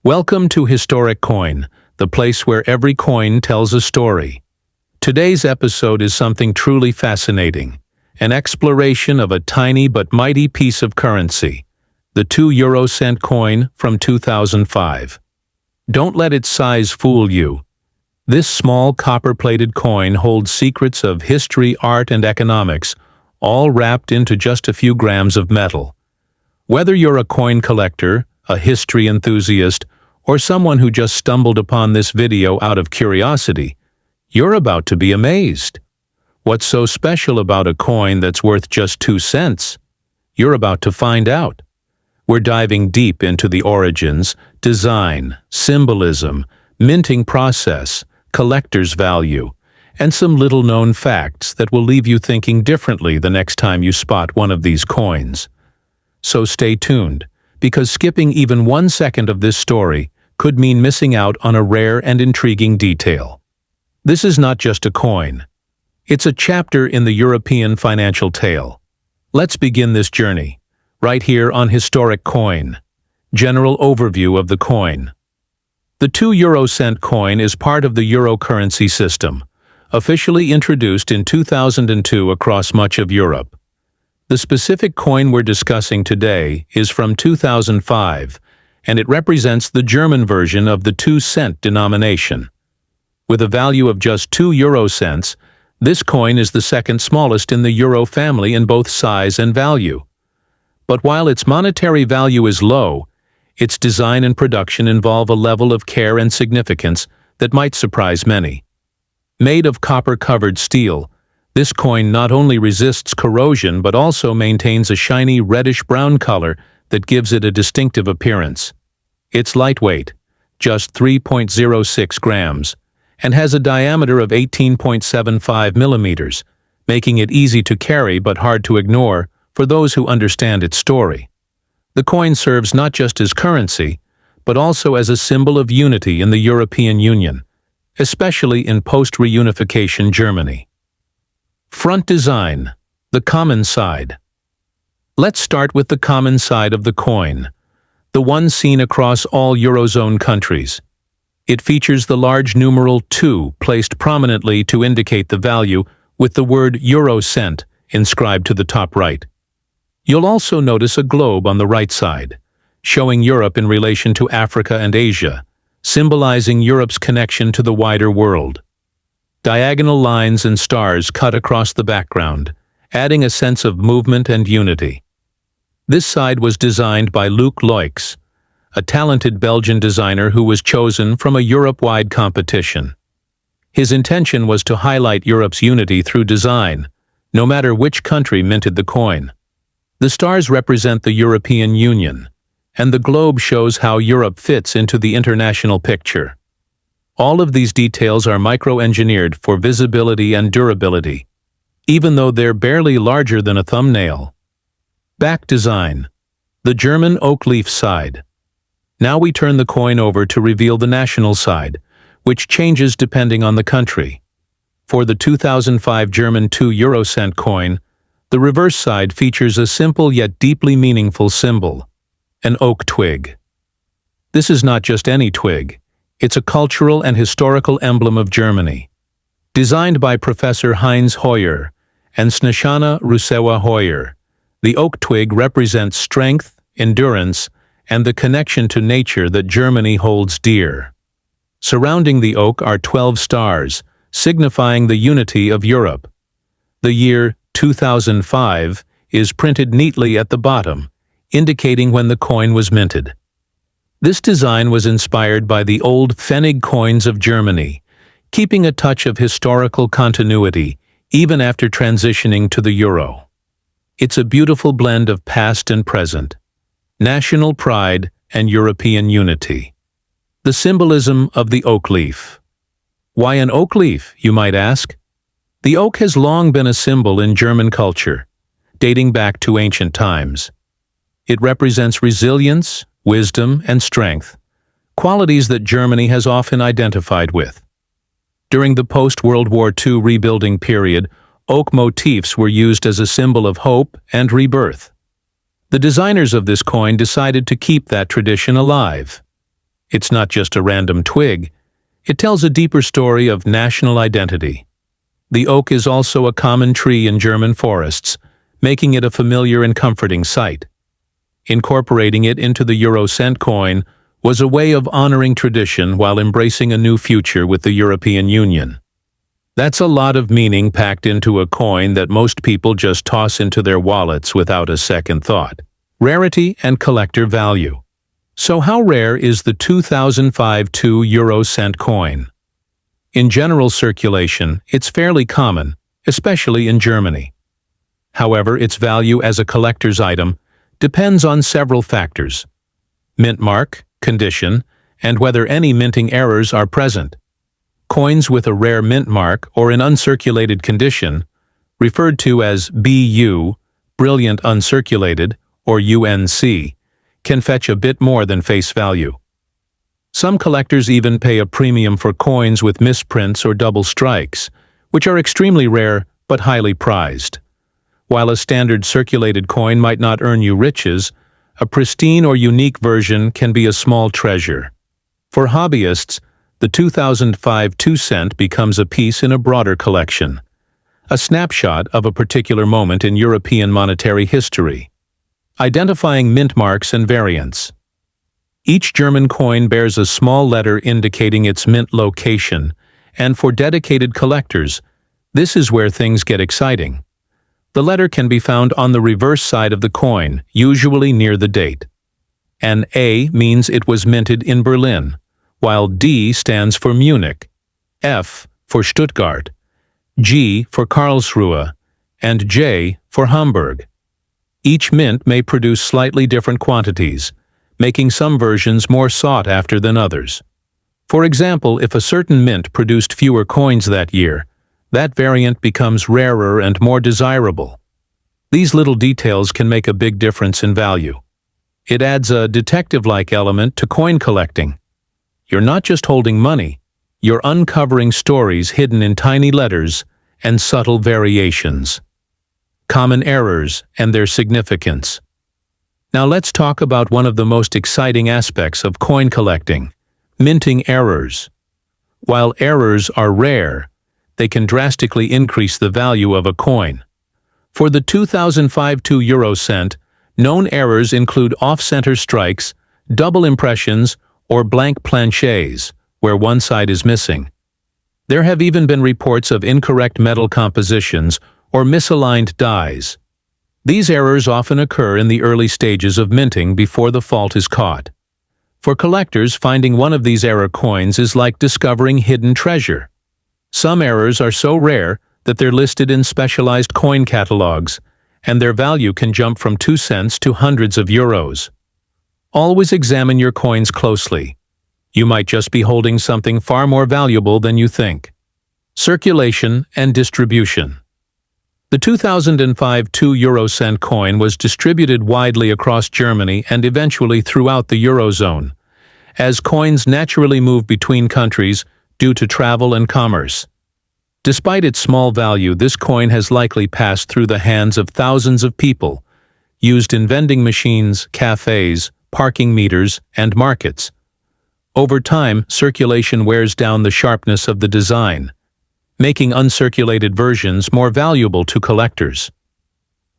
Welcome to Historic Coin, the place where every coin tells a story. Today's episode is something truly fascinating, an exploration of a tiny but mighty piece of currency, the 2 cent coin from 2005. Don't let its size fool you. This small copper-plated coin holds secrets of history, art, and economics, all wrapped into just a few grams of metal. Whether you're a coin collector, a history enthusiast, or someone who just stumbled upon this video out of curiosity, you're about to be amazed. What's so special about a coin that's worth just 2 cents? You're about to find out. We're diving deep into the origins, design, symbolism, minting process, collector's value, and some little-known facts that will leave you thinking differently the next time you spot one of these coins. So stay tuned, because skipping even 1 second of this story could mean missing out on a rare and intriguing detail. This is not just a coin. It's a chapter in the European financial tale. Let's begin this journey, right here on Historic Coin. General overview of the coin. The 2 cent coin is part of the euro currency system, officially introduced in 2002 across much of Europe. The specific coin we're discussing today is from 2005, and it represents the German version of the 2 cent denomination. With a value of just 2 cents, this coin is the second smallest in the euro family in both size and value. But while its monetary value is low, its design and production involve a level of care and significance that might surprise many. Made of copper-covered steel, this coin not only resists corrosion but also maintains a shiny reddish-brown color that gives it a distinctive appearance. It's lightweight, just 3.06 grams, and has a diameter of 18.75 millimeters, making it easy to carry but hard to ignore for those who understand its story. The coin serves not just as currency, but also as a symbol of unity in the European Union, especially in post-reunification Germany. Front design, the common side. Let's start with the common side of the coin, the one seen across all Eurozone countries. It features the large numeral 2 placed prominently to indicate the value with the word Eurocent inscribed to the top right. You'll also notice a globe on the right side, showing Europe in relation to Africa and Asia, symbolizing Europe's connection to the wider world. Diagonal lines and stars cut across the background, adding a sense of movement and unity. This side was designed by Luc Loix, a talented Belgian designer who was chosen from a Europe-wide competition. His intention was to highlight Europe's unity through design, no matter which country minted the coin. The stars represent the European Union, and the globe shows how Europe fits into the international picture. All of these details are micro-engineered for visibility and durability, even though they're barely larger than a thumbnail. Back design, the German oak leaf side. Now we turn the coin over to reveal the national side, which changes depending on the country. For the 2005 German 2 cent coin, the reverse side features a simple yet deeply meaningful symbol, an oak twig. This is not just any twig, it's a cultural and historical emblem of Germany. Designed by Professor Heinz Hoyer and Snejana Rusewa-Hoyer, the oak twig represents strength, endurance, and the connection to nature that Germany holds dear. Surrounding the oak are 12 stars, signifying the unity of Europe. The year 2005 is printed neatly at the bottom, indicating when the coin was minted. This design was inspired by the old Pfennig coins of Germany, keeping a touch of historical continuity even after transitioning to the euro. It's a beautiful blend of past and present, national pride and European unity. The symbolism of the oak leaf. Why an oak leaf, you might ask? The oak has long been a symbol in German culture, dating back to ancient times. It represents resilience, wisdom, and strength, qualities that Germany has often identified with. During the post-World War II rebuilding period, oak motifs were used as a symbol of hope and rebirth. The designers of this coin decided to keep that tradition alive. It's not just a random twig. It tells a deeper story of national identity. The oak is also a common tree in German forests, making it a familiar and comforting sight. Incorporating it into the Eurocent coin was a way of honoring tradition while embracing a new future with the European Union. That's a lot of meaning packed into a coin that most people just toss into their wallets without a second thought. Rarity and collector value. So how rare is the 2005 2-Eurocent coin? In general circulation, it's fairly common, especially in Germany. However, its value as a collector's item depends on several factors: mint mark, condition, and whether any minting errors are present. Coins with a rare mint mark or in uncirculated condition, referred to as BU, brilliant uncirculated, or UNC, can fetch a bit more than face value. Some collectors even pay a premium for coins with misprints or double strikes, which are extremely rare but highly prized. While a standard circulated coin might not earn you riches, a pristine or unique version can be a small treasure. For hobbyists, the 2005 2-cent becomes a piece in a broader collection, a snapshot of a particular moment in European monetary history. Identifying mint marks and variants. Each German coin bears a small letter indicating its mint location, and for dedicated collectors, this is where things get exciting. The letter can be found on the reverse side of the coin, usually near the date. An A means it was minted in Berlin, while D stands for Munich, F for Stuttgart, G for Karlsruhe, and J for Hamburg. Each mint may produce slightly different quantities, making some versions more sought after than others. For example, if a certain mint produced fewer coins that year, that variant becomes rarer and more desirable. These little details can make a big difference in value. It adds a detective-like element to coin collecting. You're not just holding money, you're uncovering stories hidden in tiny letters and subtle variations. Common errors and their significance. Now let's talk about one of the most exciting aspects of coin collecting: minting errors. While errors are rare, they can drastically increase the value of a coin. For the 2005 2-Eurocent, known errors include off-center strikes, double impressions, or blank planchets, where one side is missing. There have even been reports of incorrect metal compositions or misaligned dies. These errors often occur in the early stages of minting before the fault is caught. For collectors, finding one of these error coins is like discovering hidden treasure. Some errors are so rare that they're listed in specialized coin catalogs, and their value can jump from 2 cents to hundreds of euros. Always examine your coins closely. You might just be holding something far more valuable than you think. Circulation and distribution. The 2005 2-Eurocent coin was distributed widely across Germany and eventually throughout the Eurozone, as coins naturally move between countries due to travel and commerce. Despite its small value, this coin has likely passed through the hands of thousands of people, used in vending machines, cafes, parking meters, and markets. Over time, circulation wears down the sharpness of the design, making uncirculated versions more valuable to collectors.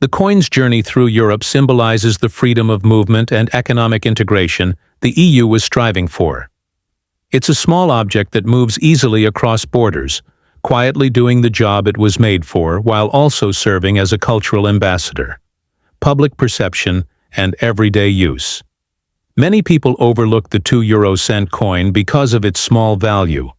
The coin's journey through Europe symbolizes the freedom of movement and economic integration the EU was striving for. It's a small object that moves easily across borders, quietly doing the job it was made for while also serving as a cultural ambassador. Public perception and everyday use. Many people overlook the 2-Eurocent coin because of its small value.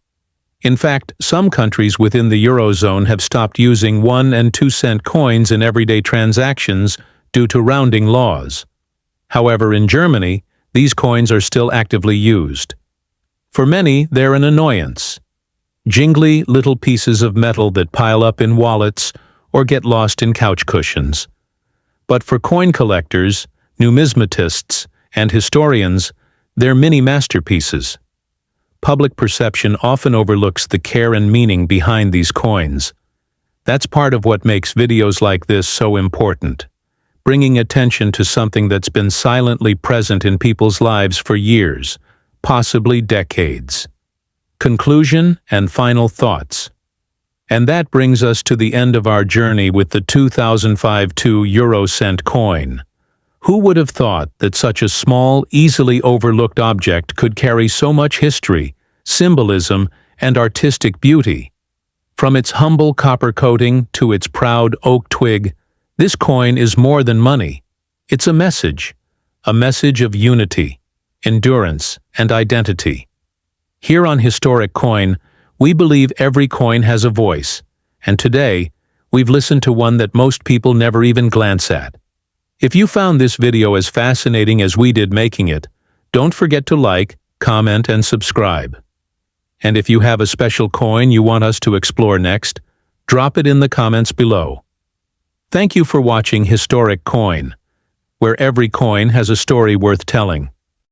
In fact, some countries within the Eurozone have stopped using 1 and 2 cent coins in everyday transactions due to rounding laws. However, in Germany, these coins are still actively used. For many, they're an annoyance. Jingly little pieces of metal that pile up in wallets or get lost in couch cushions. But for coin collectors, numismatists, and historians, they're mini masterpieces. Public perception often overlooks the care and meaning behind these coins. That's part of what makes videos like this so important, bringing attention to something that's been silently present in people's lives for years: possibly decades. Conclusion and final thoughts. And that brings us to the end of our journey with the 2005 2 coin. Who would have thought that such a small, easily overlooked object could carry so much history, symbolism, and artistic beauty? From its humble copper coating to its proud oak twig, this coin is more than money. It's a message of unity, endurance, and identity. Here on Historic Coin, we believe every coin has a voice, and today, we've listened to one that most people never even glance at. If you found this video as fascinating as we did making it, don't forget to like, comment, and subscribe. And if you have a special coin you want us to explore next, drop it in the comments below. Thank you for watching Historic Coin, where every coin has a story worth telling.